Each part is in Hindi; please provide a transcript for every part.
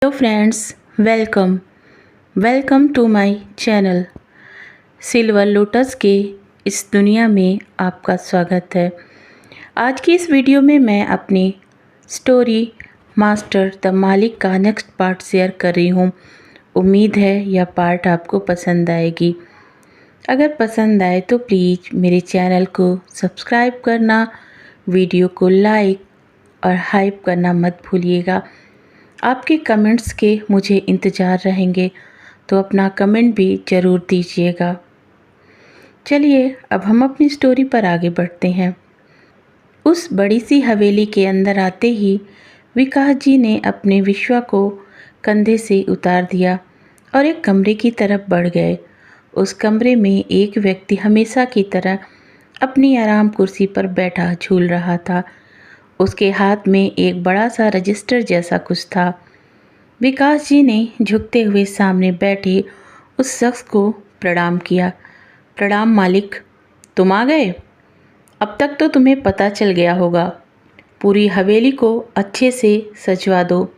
Hello friends, welcome welcome to my channel. Silver Lotus के इस दुनिया में आपका स्वागत है। आज की इस वीडियो में मैं अपनी स्टोरी मास्टर द मालिक का नेक्स्ट पार्ट शेयर कर रही हूँ। उम्मीद है यह पार्ट आपको पसंद आएगी। अगर पसंद आए तो प्लीज़ मेरे चैनल को सब्सक्राइब करना, वीडियो को लाइक और हाइप करना मत भूलिएगा। आपके कमेंट्स के मुझे इंतज़ार रहेंगे, तो अपना कमेंट भी ज़रूर दीजिएगा। चलिए अब हम अपनी स्टोरी पर आगे बढ़ते हैं। उस बड़ी सी हवेली के अंदर आते ही विकास जी ने अपने विश्वा को कंधे से उतार दिया और एक कमरे की तरफ बढ़ गए। उस कमरे में एक व्यक्ति हमेशा की तरह अपनी आराम कुर्सी पर बैठा झूल रहा था। उसके हाथ में एक बड़ा सा रजिस्टर जैसा कुछ था। विकास जी ने झुकते हुए सामने बैठे उस शख्स को प्रणाम किया। प्रणाम मालिक, तुम आ गए। अब तक तो तुम्हें पता चल गया होगा। पूरी हवेली को अच्छे से सजवा दो।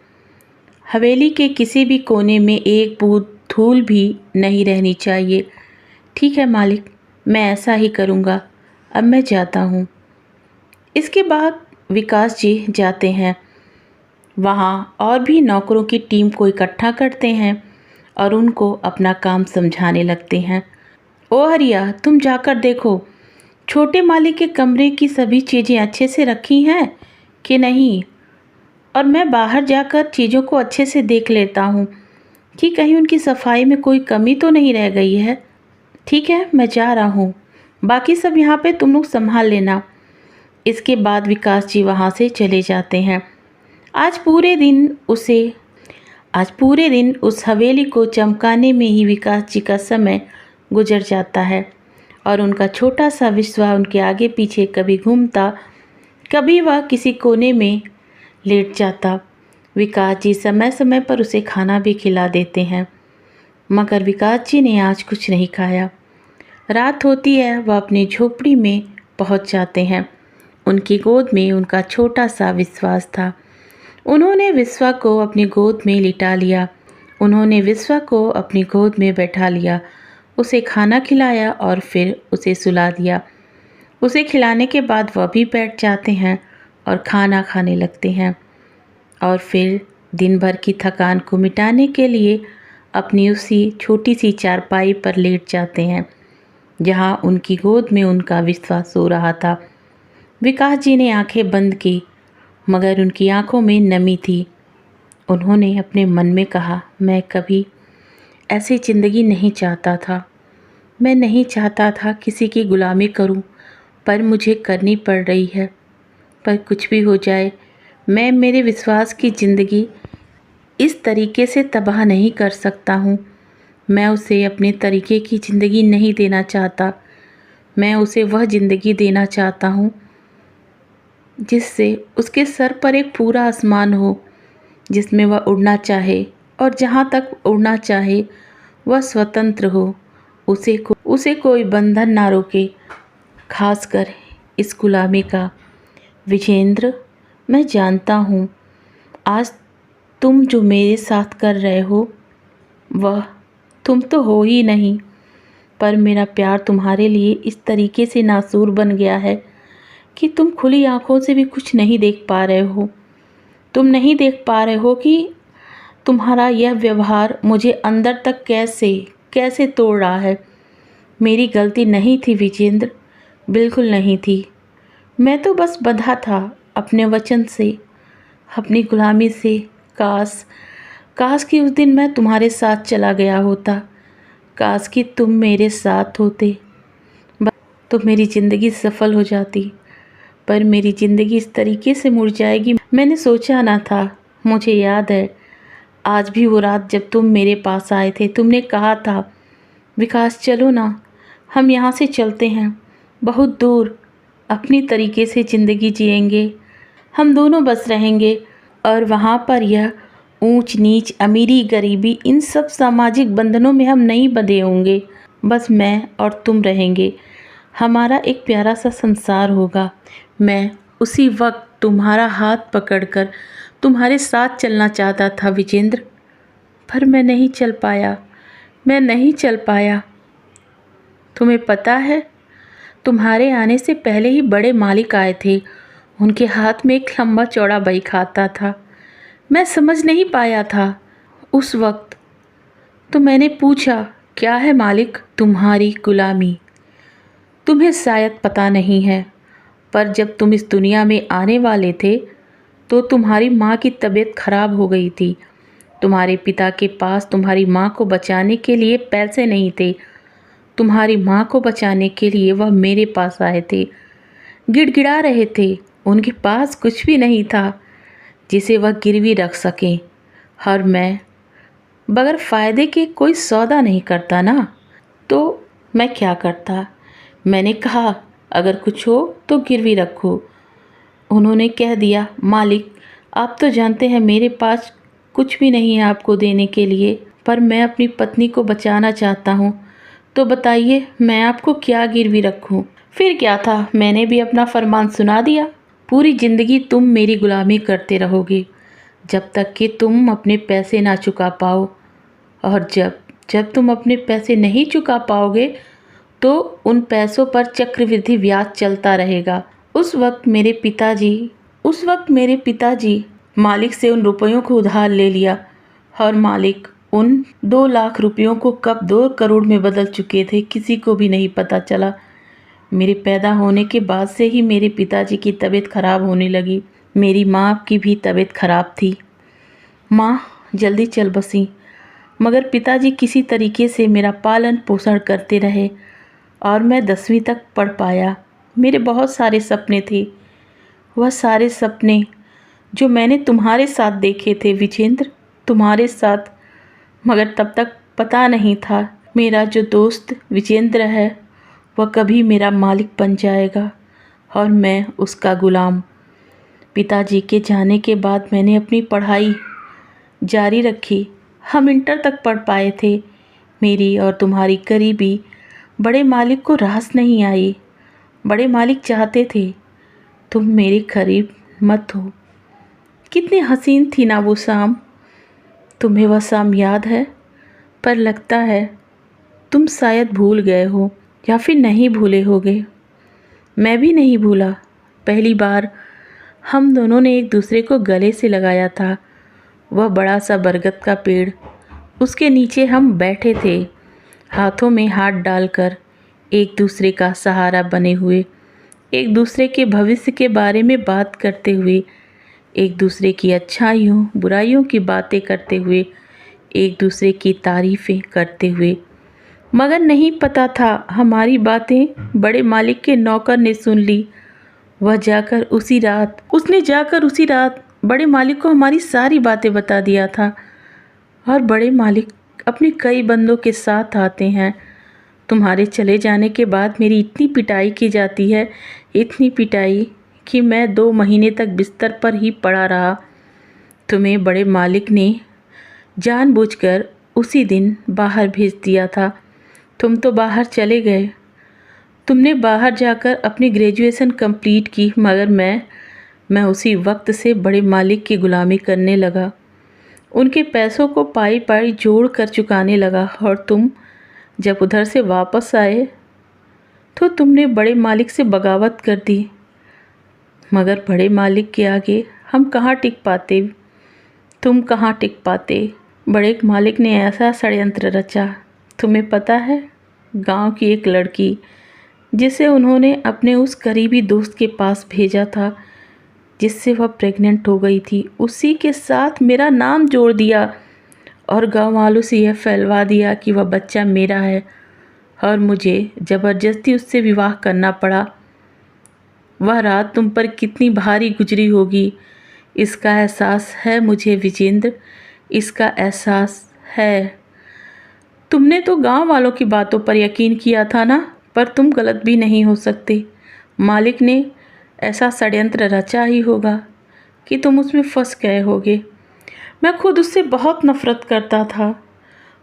हवेली के किसी भी कोने में एक बूंद धूल भी नहीं रहनी चाहिए। ठीक है मालिक, मैं ऐसा ही करूँगा। अब मैं जाता हूँ। इसके बाद विकास जी जाते हैं। वहाँ और भी नौकरों की टीम को इकट्ठा करते हैं और उनको अपना काम समझाने लगते हैं। ओ हरिया, तुम जाकर देखो छोटे मालिक के कमरे की सभी चीज़ें अच्छे से रखी हैं कि नहीं, और मैं बाहर जाकर चीज़ों को अच्छे से देख लेता हूँ कि कहीं उनकी सफाई में कोई कमी तो नहीं रह गई है। ठीक है, मैं जा रहा हूँ। बाकी सब यहाँ पे तुम लोग संभाल लेना। इसके बाद विकास जी वहाँ से चले जाते हैं। आज पूरे दिन उस हवेली को चमकाने में ही विकास जी का समय गुजर जाता है और उनका छोटा सा विश्वा उनके आगे पीछे कभी घूमता, कभी वह किसी कोने में लेट जाता। विकास जी समय समय पर उसे खाना भी खिला देते हैं, मगर विकास जी ने आज कुछ नहीं खाया। रात होती है, वह अपनी झोपड़ी में पहुंच जाते हैं। उनकी गोद में उनका छोटा सा विश्वास था। उन्होंने विश्वा को अपनी गोद में लिटा लिया। उन्होंने विश्वा को अपनी गोद में बैठा लिया, उसे खाना खिलाया और फिर उसे सुला दिया। उसे खिलाने के बाद वह भी बैठ जाते हैं और खाना खाने लगते हैं और फिर दिन भर की थकान को मिटाने के लिए अपनी उसी छोटी सी चारपाई पर लेट जाते हैं जहाँ उनकी गोद में उनका विश्वा सो रहा था। विकास जी ने आंखें बंद की, मगर उनकी आंखों में नमी थी। उन्होंने अपने मन में कहा, मैं कभी ऐसी ज़िंदगी नहीं चाहता था। मैं नहीं चाहता था किसी की गुलामी करूं, पर मुझे करनी पड़ रही है। पर कुछ भी हो जाए, मैं मेरे विश्वास की ज़िंदगी इस तरीके से तबाह नहीं कर सकता हूं। मैं उसे अपने तरीके की ज़िंदगी नहीं देना चाहता। मैं उसे वह ज़िंदगी देना चाहता हूं जिससे उसके सर पर एक पूरा आसमान हो, जिसमें वह उड़ना चाहे और जहाँ तक उड़ना चाहे वह स्वतंत्र हो। उसे कोई बंधन ना रोके, खासकर इस गुलामी का। विजेंद्र, मैं जानता हूँ आज तुम जो मेरे साथ कर रहे हो वह तुम तो हो ही नहीं, पर मेरा प्यार तुम्हारे लिए इस तरीके से नासूर बन गया है कि तुम खुली आंखों से भी कुछ नहीं देख पा रहे हो। तुम नहीं देख पा रहे हो कि तुम्हारा यह व्यवहार मुझे अंदर तक कैसे तोड़ रहा है। मेरी गलती नहीं थी विजेंद्र, बिल्कुल नहीं थी। मैं तो बस बंधा था अपने वचन से, अपनी गुलामी से। काश कि उस दिन मैं तुम्हारे साथ चला गया होता। काश कि तुम मेरे साथ होते, तो मेरी ज़िंदगी सफल हो जाती। पर मेरी ज़िंदगी इस तरीके से मुड़ जाएगी मैंने सोचा ना था। मुझे याद है आज भी वो रात जब तुम मेरे पास आए थे। तुमने कहा था, विकास चलो ना, हम यहाँ से चलते हैं बहुत दूर, अपनी तरीके से ज़िंदगी जिएंगे। हम दोनों बस रहेंगे और वहाँ पर यह ऊंच नीच, अमीरी गरीबी, इन सब सामाजिक बंधनों में हम नहीं बंधे होंगे। बस मैं और तुम रहेंगे। हमारा एक प्यारा सा संसार होगा। मैं उसी वक्त तुम्हारा हाथ पकड़कर तुम्हारे साथ चलना चाहता था विजेंद्र। पर मैं नहीं चल पाया, मैं नहीं चल पाया। तुम्हें पता है, तुम्हारे आने से पहले ही बड़े मालिक आए थे। उनके हाथ में एक लंबा चौड़ा बही खाता था। मैं समझ नहीं पाया था उस वक्त। तो मैंने पूछा, क्या है मालिक? तुम्हारी गुलामी। तुम्हें शायद पता नहीं है, पर जब तुम इस दुनिया में आने वाले थे तो तुम्हारी माँ की तबीयत खराब हो गई थी। तुम्हारे पिता के पास तुम्हारी माँ को बचाने के लिए पैसे नहीं थे। तुम्हारी माँ को बचाने के लिए वह मेरे पास आए थे, गिड़गिड़ा रहे थे। उनके पास कुछ भी नहीं था जिसे वह गिरवी रख सकें, और मैं बगैर फ़ायदे के कोई सौदा नहीं करता ना। तो मैं क्या करता? मैंने कहा, अगर कुछ हो तो गिरवी रखो। उन्होंने कह दिया, मालिक आप तो जानते हैं मेरे पास कुछ भी नहीं है आपको देने के लिए, पर मैं अपनी पत्नी को बचाना चाहता हूँ। तो बताइए मैं आपको क्या गिरवी रखूँ? फिर क्या था, मैंने भी अपना फरमान सुना दिया। पूरी ज़िंदगी तुम मेरी गुलामी करते रहोगे जब तक कि तुम अपने पैसे ना चुका पाओ, और जब जब तुम अपने पैसे नहीं चुका पाओगे तो उन पैसों पर चक्रवृद्धि ब्याज चलता रहेगा। उस वक्त मेरे पिताजी मालिक से उन रुपयों को उधार ले लिया, और मालिक उन 2 लाख रुपयों को कब 2 करोड़ में बदल चुके थे किसी को भी नहीं पता चला। मेरे पैदा होने के बाद से ही मेरे पिताजी की तबीयत खराब होने लगी। मेरी माँ की भी तबीयत खराब थी। माँ जल्दी चल बसी, मगर पिताजी किसी तरीके से मेरा पालन पोषण करते रहे और मैं 10वीं तक पढ़ पाया। मेरे बहुत सारे सपने थे, वह सारे सपने जो मैंने तुम्हारे साथ देखे थे विजेंद्र, तुम्हारे साथ। मगर तब तक पता नहीं था मेरा जो दोस्त विजेंद्र है वह कभी मेरा मालिक बन जाएगा और मैं उसका गुलाम। पिताजी के जाने के बाद मैंने अपनी पढ़ाई जारी रखी। हम इंटर तक पढ़ पाए थे। मेरी और तुम्हारी करीबी बड़े मालिक को रास नहीं आई। बड़े मालिक चाहते थे तुम मेरे करीब मत हो। कितनी हसीन थी ना वो शाम। तुम्हें वह शाम याद है? पर लगता है तुम शायद भूल गए हो या फिर नहीं भूले होगे। मैं भी नहीं भूला। पहली बार हम दोनों ने एक दूसरे को गले से लगाया था। वह बड़ा सा बरगद का पेड़, उसके नीचे हम बैठे थे, हाथों में हाथ डालकर, एक दूसरे का सहारा बने हुए, एक दूसरे के भविष्य के बारे में बात करते हुए, एक दूसरे की अच्छाइयों बुराइयों की बातें करते हुए, एक दूसरे की तारीफ़ें करते हुए। मगर नहीं पता था हमारी बातें बड़े मालिक के नौकर ने सुन ली। उसने जाकर उसी रात बड़े मालिक को हमारी सारी बातें बता दिया था। और बड़े मालिक अपने कई बंदों के साथ आते हैं। तुम्हारे चले जाने के बाद मेरी इतनी पिटाई की जाती है, इतनी पिटाई कि मैं 2 महीने तक बिस्तर पर ही पड़ा रहा। तुम्हें बड़े मालिक ने जानबूझकर उसी दिन बाहर भेज दिया था। तुम तो बाहर चले गए। तुमने बाहर जाकर अपनी ग्रेजुएशन कंप्लीट की, मगर मैं उसी वक्त से बड़े मालिक की गुलामी करने लगा। उनके पैसों को पाई पाई जोड़ कर चुकाने लगा। और तुम जब उधर से वापस आए तो तुमने बड़े मालिक से बगावत कर दी। मगर बड़े मालिक के आगे हम कहाँ टिक पाते, तुम कहाँ टिक पाते। बड़े मालिक ने ऐसा षड्यंत्र रचा। तुम्हें पता है, गांव की एक लड़की जिसे उन्होंने अपने उस करीबी दोस्त के पास भेजा था, जिससे वह प्रेग्नेंट हो गई थी, उसी के साथ मेरा नाम जोड़ दिया और गांव वालों से यह फैलवा दिया कि वह बच्चा मेरा है, और मुझे ज़बरदस्ती उससे विवाह करना पड़ा। वह रात तुम पर कितनी भारी गुजरी होगी, इसका एहसास है मुझे विजेंद्र, इसका एहसास है। तुमने तो गांव वालों की बातों पर यकीन किया था ना, पर तुम गलत भी नहीं हो सकते। मालिक ने ऐसा षड्यंत्र रचा ही होगा कि तुम उसमें फंस गए होगे। मैं खुद उससे बहुत नफ़रत करता था।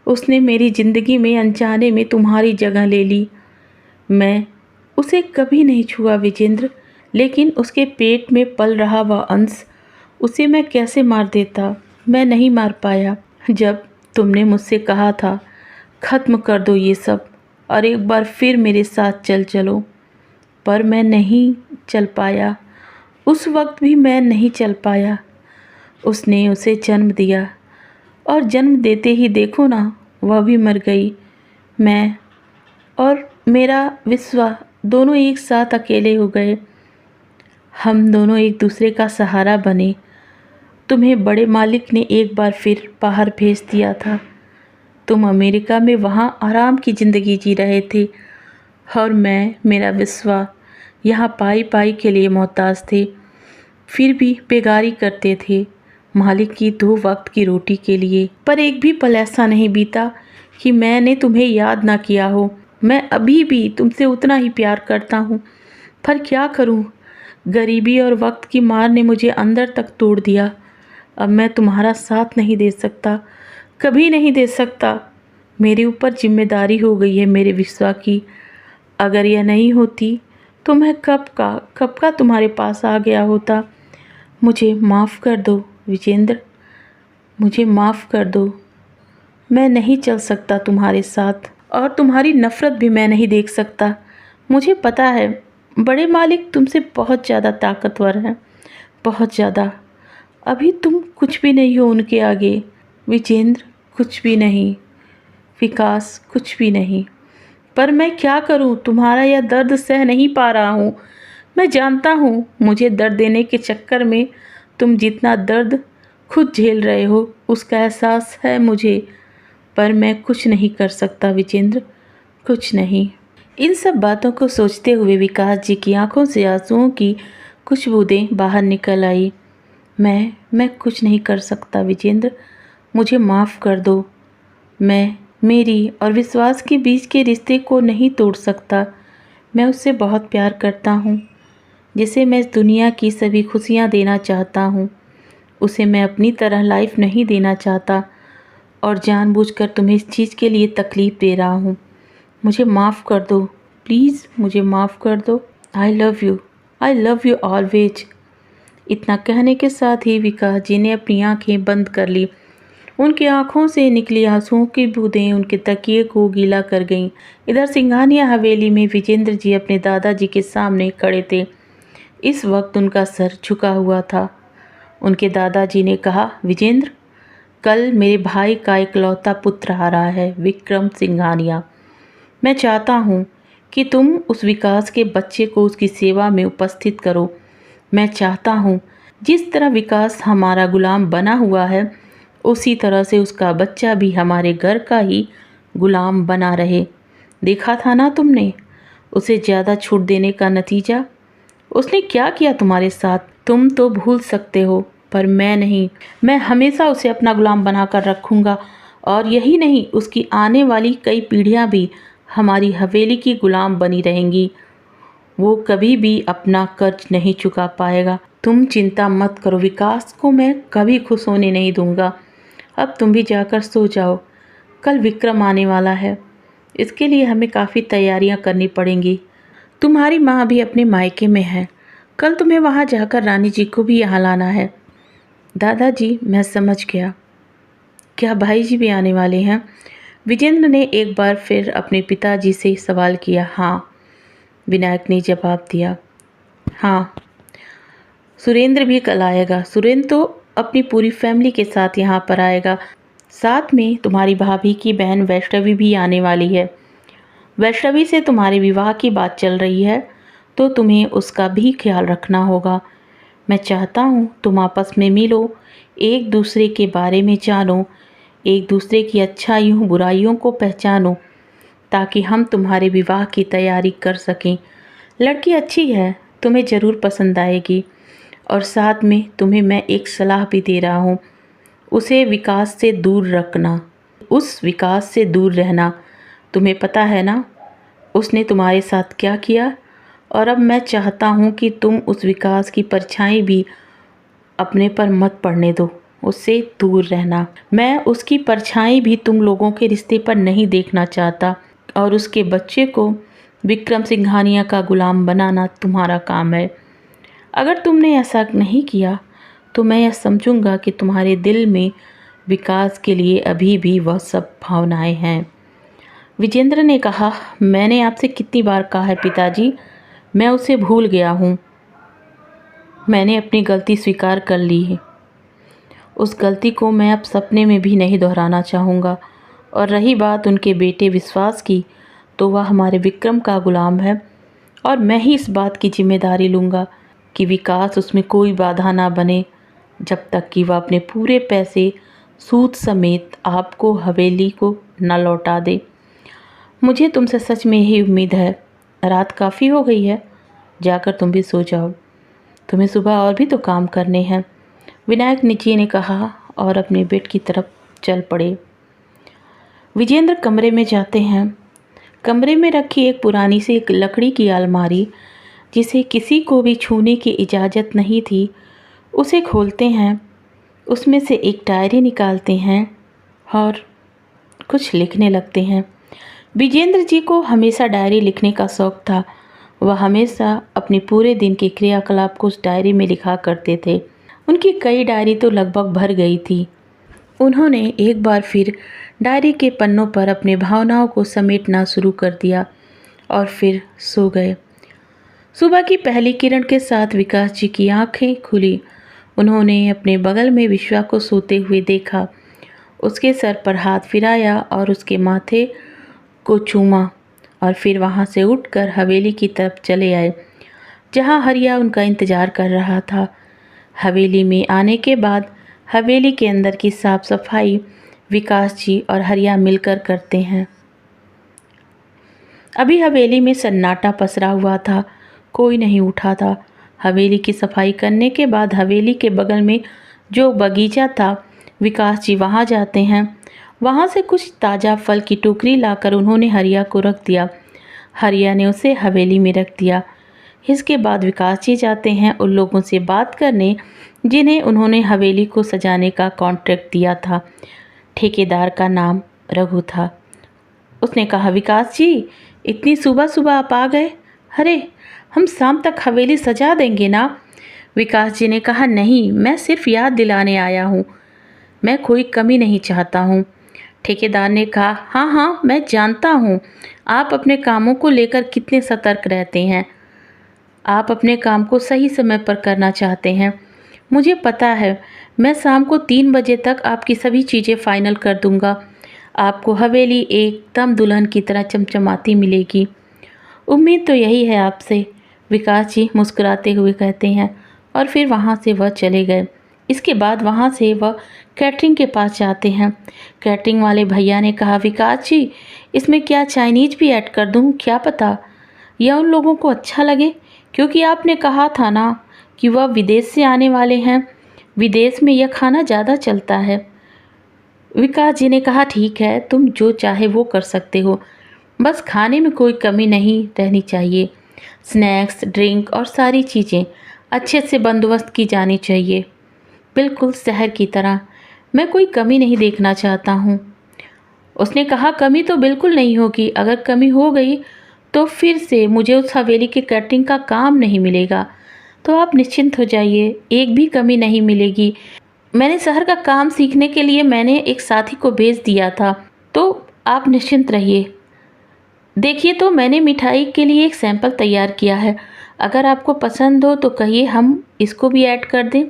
उसने मेरी ज़िंदगी में अनजाने में तुम्हारी जगह ले ली। मैं उसे कभी नहीं छुआ विजेंद्र, लेकिन उसके पेट में पल रहा वह अंश, उसे मैं कैसे मार देता। मैं नहीं मार पाया। जब तुमने मुझसे कहा था ख़त्म कर दो ये सब और एक बार फिर मेरे साथ चलो, पर मैं नहीं चल पाया। उस वक्त भी मैं नहीं चल पाया। उसने उसे जन्म दिया और जन्म देते ही देखो ना, वह भी मर गई। मैं और मेरा विश्वा दोनों एक साथ अकेले हो गए। हम दोनों एक दूसरे का सहारा बने। तुम्हें बड़े मालिक ने एक बार फिर बाहर भेज दिया था। तुम अमेरिका में वहाँ आराम की ज़िंदगी जी रहे थे और मैं, मेरा विश्वा यहाँ पाई पाई के लिए मोहताज थे। फिर भी बेगारी करते थे मालिक की 2 वक्त की रोटी के लिए। पर एक भी पल ऐसा नहीं बीता कि मैंने तुम्हें याद ना किया हो। मैं अभी भी तुमसे उतना ही प्यार करता हूँ, पर क्या करूँ, गरीबी और वक्त की मार ने मुझे अंदर तक तोड़ दिया। अब मैं तुम्हारा साथ नहीं दे सकता, कभी नहीं दे सकता। मेरे ऊपर जिम्मेदारी हो गई है मेरे विश्वा की। अगर यह नहीं होती तो मैं कब का तुम्हारे पास आ गया होता। मुझे माफ़ कर दो विजेंद्र, मुझे माफ़ कर दो। मैं नहीं चल सकता तुम्हारे साथ और तुम्हारी नफ़रत भी मैं नहीं देख सकता। मुझे पता है बड़े मालिक तुमसे बहुत ज़्यादा ताकतवर हैं, बहुत ज़्यादा। अभी तुम कुछ भी नहीं हो उनके आगे। विजेंद्र कुछ भी नहीं, विकास कुछ भी नहीं। पर मैं क्या करूं, तुम्हारा यह दर्द सह नहीं पा रहा हूं। मैं जानता हूं मुझे दर्द देने के चक्कर में तुम जितना दर्द खुद झेल रहे हो उसका एहसास है मुझे, पर मैं कुछ नहीं कर सकता विजेंद्र, कुछ नहीं। इन सब बातों को सोचते हुए विकास जी की आंखों से आंसुओं की कुछ बूंदें बाहर निकल आई। मैं कुछ नहीं कर सकता विजेंद्र, मुझे माफ़ कर दो। मैं मेरी और विश्वास के बीच के रिश्ते को नहीं तोड़ सकता। मैं उससे बहुत प्यार करता हूँ, जिसे मैं दुनिया की सभी खुशियाँ देना चाहता हूँ। उसे मैं अपनी तरह लाइफ नहीं देना चाहता और जानबूझकर तुम्हें इस चीज़ के लिए तकलीफ़ दे रहा हूँ। मुझे माफ़ कर दो, प्लीज़ मुझे माफ़ कर दो। I love you always. इतना कहने के साथ ही विकास जी ने अपनी आंखें बंद कर ली। उनकी आंखों से निकली आंसुओं की बूंदें उनके तकिए को गीला कर गईं। इधर सिंघानिया हवेली में विजेंद्र जी अपने दादाजी के सामने खड़े थे। इस वक्त उनका सर झुका हुआ था। उनके दादाजी ने कहा, विजेंद्र, कल मेरे भाई का इकलौता पुत्र आ रहा है, विक्रम सिंघानिया। मैं चाहता हूँ कि तुम उस विकास के बच्चे को उसकी सेवा में उपस्थित करो। मैं चाहता हूँ जिस तरह विकास हमारा गुलाम बना हुआ है, उसी तरह से उसका बच्चा भी हमारे घर का ही गुलाम बना रहे। देखा था ना तुमने उसे ज़्यादा छूट देने का नतीजा। उसने क्या किया तुम्हारे साथ, तुम तो भूल सकते हो, पर मैं नहीं। मैं हमेशा उसे अपना गुलाम बनाकर रखूँगा और यही नहीं, उसकी आने वाली कई पीढ़ियाँ भी हमारी हवेली की गुलाम बनी रहेंगी। वो कभी भी अपना कर्ज नहीं चुका पाएगा। तुम चिंता मत करो, विकास को मैं कभी खुश होने नहीं दूंगा। अब तुम भी जाकर सो जाओ, कल विक्रम आने वाला है। इसके लिए हमें काफ़ी तैयारियां करनी पड़ेंगी। तुम्हारी माँ भी अपने मायके में है, कल तुम्हें वहाँ जाकर रानी जी को भी यहाँ लाना है। दादाजी, मैं समझ गया। क्या भाई जी भी आने वाले हैं? विजेंद्र ने एक बार फिर अपने पिताजी से सवाल किया। हाँ, विनायक ने जवाब दिया। हाँ, सुरेंद्र भी कल आएगा। सुरेंद्र तो अपनी पूरी फैमिली के साथ यहाँ पर आएगा। साथ में तुम्हारी भाभी की बहन वैष्णवी भी आने वाली है। वैष्णवी से तुम्हारे विवाह की बात चल रही है, तो तुम्हें उसका भी ख्याल रखना होगा। मैं चाहता हूँ तुम आपस में मिलो, एक दूसरे के बारे में जानो, एक दूसरे की अच्छाइयों बुराइयों को पहचानो, ताकि हम तुम्हारे विवाह की तैयारी कर सकें। लड़की अच्छी है, तुम्हें ज़रूर पसंद आएगी। और साथ में तुम्हें मैं एक सलाह भी दे रहा हूँ, उसे विकास से दूर रखना, उस विकास से दूर रहना। तुम्हें पता है ना उसने तुम्हारे साथ क्या किया, और अब मैं चाहता हूँ कि तुम उस विकास की परछाई भी अपने पर मत पड़ने दो, उससे दूर रहना। मैं उसकी परछाई भी तुम लोगों के रिश्ते पर नहीं देखना चाहता, और उसके बच्चे को विक्रम सिंघानिया का गुलाम बनाना तुम्हारा काम है। अगर तुमने ऐसा नहीं किया तो मैं यह समझूंगा कि तुम्हारे दिल में विकास के लिए अभी भी वह सब भावनाएं हैं। विजेंद्र ने कहा, मैंने आपसे कितनी बार कहा है पिताजी, मैं उसे भूल गया हूँ। मैंने अपनी गलती स्वीकार कर ली है। उस गलती को मैं अब सपने में भी नहीं दोहराना चाहूँगा। और रही बात उनके बेटे विश्वास की, तो वह हमारे विक्रम का गुलाम है और मैं ही इस बात की जिम्मेदारी लूँगा कि विकास उसमें कोई बाधा ना बने, जब तक कि वह अपने पूरे पैसे सूद समेत आपको हवेली को न लौटा दे। मुझे तुमसे सच में यही उम्मीद है। रात काफ़ी हो गई है, जाकर तुम भी सो जाओ, तुम्हें सुबह और भी तो काम करने हैं, विनायक जी ने कहा और अपने बेड की तरफ चल पड़े। विजेंद्र कमरे में जाते हैं। कमरे में रखी एक पुरानी सी एक लकड़ी की अलमारी, जिसे किसी को भी छूने की इजाज़त नहीं थी, उसे खोलते हैं। उसमें से एक डायरी निकालते हैं और कुछ लिखने लगते हैं। विजेंद्र जी को हमेशा डायरी लिखने का शौक़ था। वह हमेशा अपने पूरे दिन के क्रियाकलाप को उस डायरी में लिखा करते थे। उनकी कई डायरी तो लगभग भर गई थी। उन्होंने एक बार फिर डायरी के पन्नों पर अपने भावनाओं को समेटना शुरू कर दिया और फिर सो गए। सुबह की पहली किरण के साथ विकास जी की आंखें खुली। उन्होंने अपने बगल में विश्वा को सोते हुए देखा। उसके सर पर हाथ फिराया और उसके माथे को चूमा और फिर वहाँ से उठकर हवेली की तरफ चले आए, जहाँ हरिया उनका इंतज़ार कर रहा था। हवेली में आने के बाद हवेली के अंदर की साफ सफाई विकास जी और हरिया मिलकर करते हैं। अभी हवेली में सन्नाटा पसरा हुआ था, कोई नहीं उठा था। हवेली की सफाई करने के बाद हवेली के बगल में जो बगीचा था, विकास जी वहाँ जाते हैं। वहाँ से कुछ ताज़ा फल की टोकरी लाकर उन्होंने हरिया को रख दिया। हरिया ने उसे हवेली में रख दिया। इसके बाद विकास जी जाते हैं उन लोगों से बात करने जिन्हें उन्होंने हवेली को सजाने का कॉन्ट्रैक्ट दिया था। ठेकेदार का नाम रघु था। उसने कहा, विकास जी, इतनी सुबह सुबह आप आ गए? अरे, हम शाम तक हवेली सजा देंगे ना? विकास जी ने कहा, नहीं, मैं सिर्फ याद दिलाने आया हूँ, मैं कोई कमी नहीं चाहता हूँ। ठेकेदार ने कहा, हाँ हाँ, मैं जानता हूँ आप अपने कामों को लेकर कितने सतर्क रहते हैं। आप अपने काम को सही समय पर करना चाहते हैं। मुझे पता है, मैं शाम को 3 बजे तक आपकी सभी चीज़ें फाइनल कर दूंगा। आपको हवेली एकदम दुल्हन की तरह चमचमाती मिलेगी। उम्मीद तो यही है आपसे, विकास जी मुस्कुराते हुए कहते हैं और फिर वहाँ से वह चले गए। इसके बाद वहाँ से वह कैटरिंग के पास जाते हैं। कैटरिंग वाले भैया ने कहा, विकास जी, इसमें क्या चाइनीज़ भी ऐड कर दूँ? क्या पता यह उन लोगों को अच्छा लगे, क्योंकि आपने कहा था ना कि वह विदेश से आने वाले हैं। विदेश में यह खाना ज़्यादा चलता है। विकास जी ने कहा, ठीक है, तुम जो चाहे वो कर सकते हो, बस खाने में कोई कमी नहीं रहनी चाहिए। स्नैक्स, ड्रिंक और सारी चीज़ें अच्छे से बंदोबस्त की जानी चाहिए, बिल्कुल शहर की तरह। मैं कोई कमी नहीं देखना चाहता हूँ। उसने कहा, कमी तो बिल्कुल नहीं होगी। अगर कमी हो गई तो फिर से मुझे उस हवेली के कैटरिंग का काम नहीं मिलेगा। तो आप निश्चिंत हो जाइए, एक भी कमी नहीं मिलेगी। मैंने शहर का काम सीखने के लिए मैंने एक साथी को भेज दिया था, तो आप निश्चिंत रहिए। देखिए, तो मैंने मिठाई के लिए एक सैंपल तैयार किया है, अगर आपको पसंद हो तो कहिए, हम इसको भी ऐड कर दें।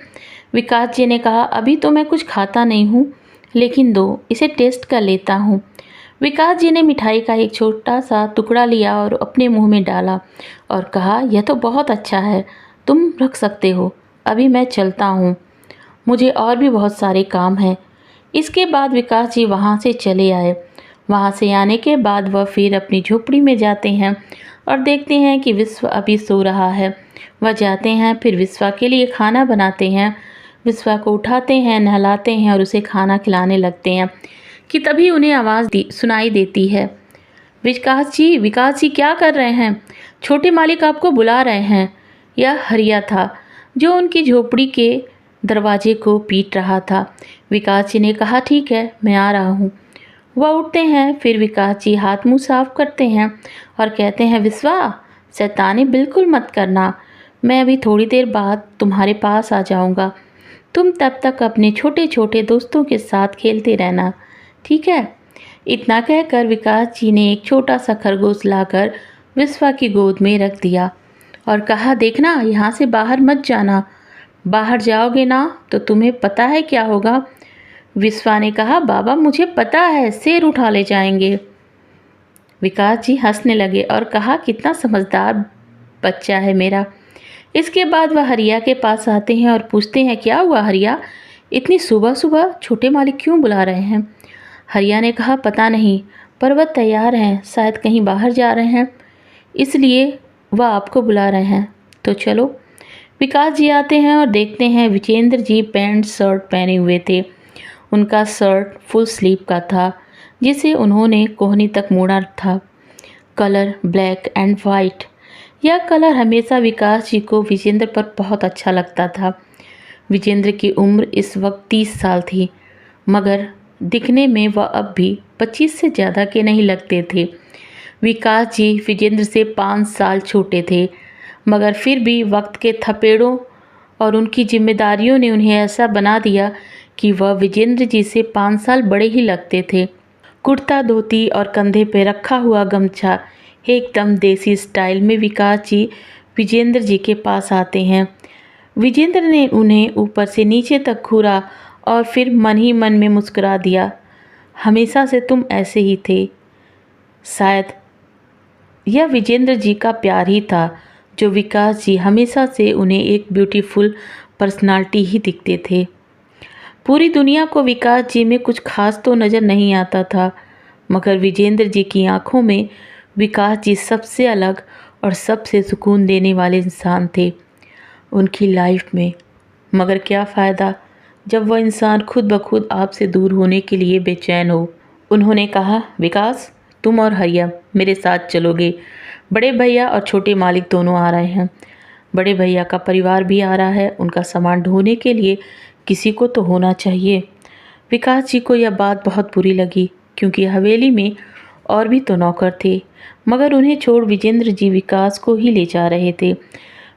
विकास जी ने कहा, अभी तो मैं कुछ खाता नहीं हूँ, लेकिन दो, इसे टेस्ट कर लेता हूँ। विकास जी ने मिठाई का एक छोटा सा टुकड़ा लिया और अपने मुंह में डाला और कहा, यह तो बहुत अच्छा है, तुम रख सकते हो, अभी मैं चलता हूँ, मुझे और भी बहुत सारे काम हैं। इसके बाद विकास जी वहाँ से चले आए। वहाँ से आने के बाद वह फिर अपनी झोपड़ी में जाते हैं और देखते हैं कि विश्व अभी सो रहा है। वह जाते हैं, फिर विश्वा के लिए खाना बनाते हैं। विश्वा को उठाते हैं, नहलाते हैं और उसे खाना खिलाने लगते हैं कि तभी उन्हें आवाज़ सुनाई देती है, विकास जी क्या कर रहे हैं? छोटे मालिक आपको बुला रहे हैं। यह हरिया था, जो उनकी झोपड़ी के दरवाजे को पीट रहा था। विकास जी ने कहा, ठीक है, मैं आ रहा हूँ। वह उठते हैं, फिर विकास जी हाथ मुंह साफ करते हैं और कहते हैं, विश्वा, शैतानी बिल्कुल मत करना, मैं अभी थोड़ी देर बाद तुम्हारे पास आ जाऊँगा। तुम तब तक अपने छोटे छोटे दोस्तों के साथ खेलते रहना, ठीक है। इतना कहकर विकास जी ने एक छोटा सा खरगोश लाकर विश्वा की गोद में रख दिया और कहा, देखना यहाँ से बाहर मत जाना, बाहर जाओगे ना तो तुम्हें पता है क्या होगा। विश्वा ने कहा, बाबा मुझे पता है, शेर उठा ले जाएंगे। विकास जी हंसने लगे और कहा, कितना समझदार बच्चा है मेरा। इसके बाद वह हरिया के पास आते हैं और पूछते हैं, क्या हुआ हरिया, इतनी सुबह सुबह छोटे मालिक क्यों बुला रहे हैं। हरिया ने कहा, पता नहीं, पर वह तैयार हैं, शायद कहीं बाहर जा रहे हैं, इसलिए वह आपको बुला रहे हैं, तो चलो। विकास जी आते हैं और देखते हैं विजेंद्र जी पैंट शर्ट पहने हुए थे। उनका शर्ट फुल स्लीव का था, जिसे उन्होंने कोहनी तक मोड़ा था। Colour black and white. यह कलर हमेशा विकास जी को विजेंद्र पर बहुत अच्छा लगता था। विजेंद्र की उम्र इस वक्त 30 साल थी, मगर दिखने में वह अब भी 25 से ज़्यादा के नहीं लगते थे। विकास जी विजेंद्र से 5 साल छोटे थे, मगर फिर भी वक्त के थपेड़ों और उनकी जिम्मेदारियों ने उन्हें ऐसा बना दिया कि वह विजेंद्र जी से 5 साल बड़े ही लगते थे। कुर्ता धोती और कंधे पे रखा हुआ गमछा एकदम देसी स्टाइल में विकास जी विजेंद्र जी के पास आते हैं। विजेंद्र ने उन्हें ऊपर से नीचे तक घूरा और फिर मन ही मन में मुस्कुरा दिया। हमेशा से तुम ऐसे ही थे। शायद यह विजेंद्र जी का प्यार ही था, जो विकास जी हमेशा से उन्हें एक ब्यूटीफुल पर्सनालिटी ही दिखते थे। पूरी दुनिया को विकास जी में कुछ खास तो नज़र नहीं आता था, मगर विजेंद्र जी की आंखों में विकास जी सबसे अलग और सबसे सुकून देने वाले इंसान थे उनकी लाइफ में। मगर क्या फ़ायदा जब वह इंसान खुद ब खुद आपसे दूर होने के लिए बेचैन हो। उन्होंने कहा, विकास तुम और हरिया मेरे साथ चलोगे। बड़े भैया और छोटे मालिक दोनों आ रहे हैं। बड़े भैया का परिवार भी आ रहा है, उनका सामान ढोने के लिए किसी को तो होना चाहिए। विकास जी को यह बात बहुत बुरी लगी, क्योंकि हवेली में और भी तो नौकर थे, मगर उन्हें छोड़ विजेंद्र जी विकास को ही ले जा रहे थे।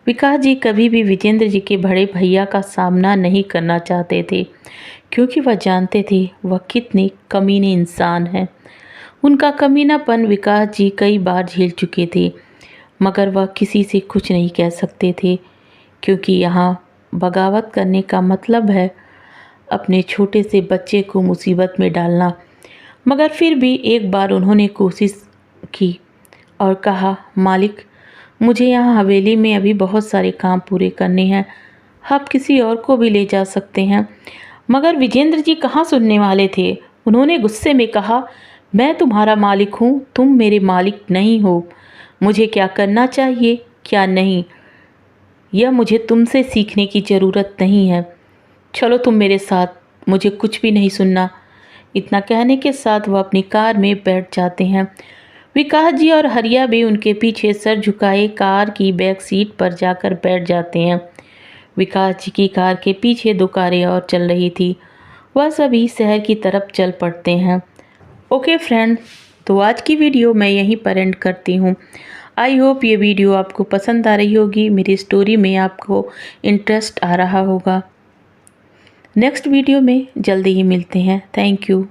विकास जी कभी भी विजेंद्र जी के बड़े भैया का सामना नहीं करना चाहते थे, क्योंकि वह जानते थे वह कितने कमीने इंसान हैं। उनका कमीनापन विकास जी कई बार झेल चुके थे, मगर वह किसी से कुछ नहीं कह सकते थे, क्योंकि यहाँ बगावत करने का मतलब है अपने छोटे से बच्चे को मुसीबत में डालना। मगर फिर भी एक बार उन्होंने कोशिश की और कहा, मालिक मुझे यहाँ हवेली में अभी बहुत सारे काम पूरे करने हैं, आप किसी और को भी ले जा सकते हैं। मगर विजेंद्र जी कहाँ सुनने वाले थे। उन्होंने गुस्से में कहा, मैं तुम्हारा मालिक हूँ, तुम मेरे मालिक नहीं हो। मुझे क्या करना चाहिए क्या नहीं, यह मुझे तुमसे सीखने की ज़रूरत नहीं है। चलो तुम मेरे साथ, मुझे कुछ भी नहीं सुनना। इतना कहने के साथ वह अपनी कार में बैठ जाते हैं। विकास जी और हरिया भी उनके पीछे सर झुकाए कार की बैक सीट पर जाकर बैठ जाते हैं। विकास जी की कार के पीछे 2 कारें और चल रही थी। वह सभी शहर की तरफ चल पड़ते हैं। ओके फ्रेंड, तो आज की वीडियो मैं यहीं पर एंड करती हूँ। आई होप ये वीडियो आपको पसंद आ रही होगी, मेरी स्टोरी में आपको इंटरेस्ट आ रहा होगा। नेक्स्ट वीडियो में जल्दी ही मिलते हैं। Thank you.